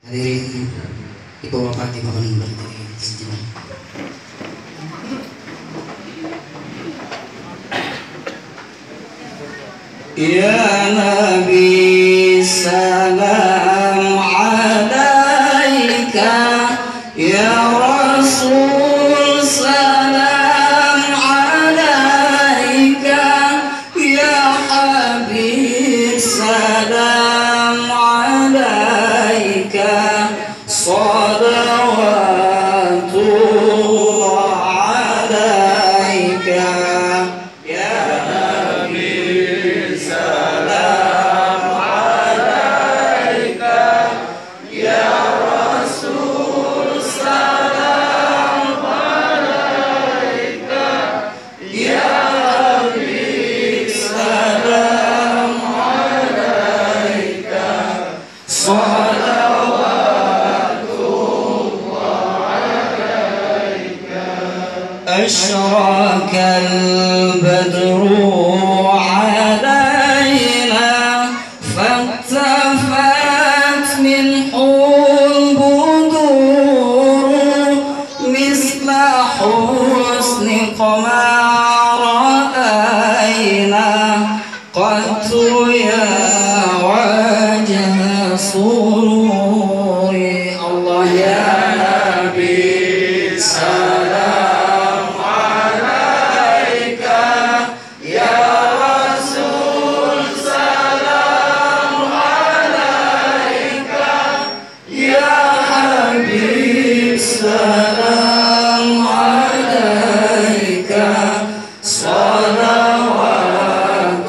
Hadirin ibu bapak dimohon berdiri sejenak. Ya Nabi salam alaika, ya Rasul salam alaika, ya Habib salam alaika, salawatullah alaika. أشرق البدر علينا فالتفت منه البدور مثل حسنك ما رأينا قط يا وجه سروري. الله يا نبي سلام عليك، يا رسول سلام عليك، يا حبيب سلام عليك، صلوات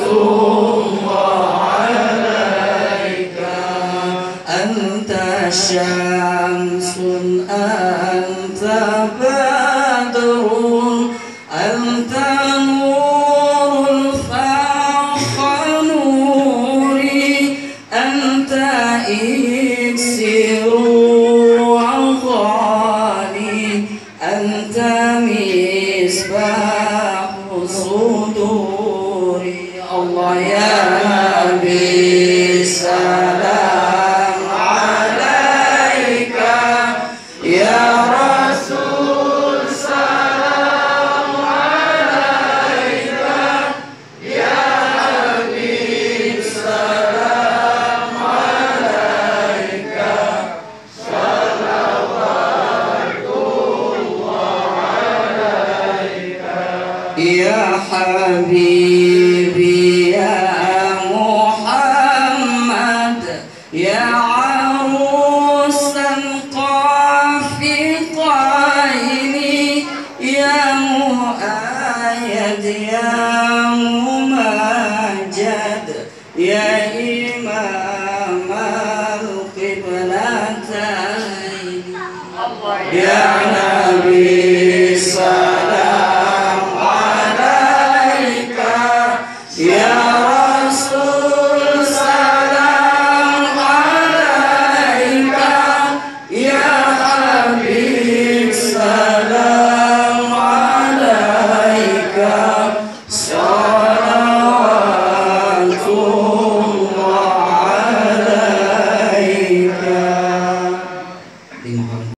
الله عليك. أنت شمس أنت بدر أنت نور فوق نوري أنت إكسير وغالي أنت مصباح صدوري. الله يا نبي سلام عليك، يا رسول سلام عليك، يا حبيب سلام عليك، صلوات الله عليك. يا حبيبي يا محمد، يا عروسا قافطين، يا مؤيد يا ممجد، يا إمام القبلتين، يا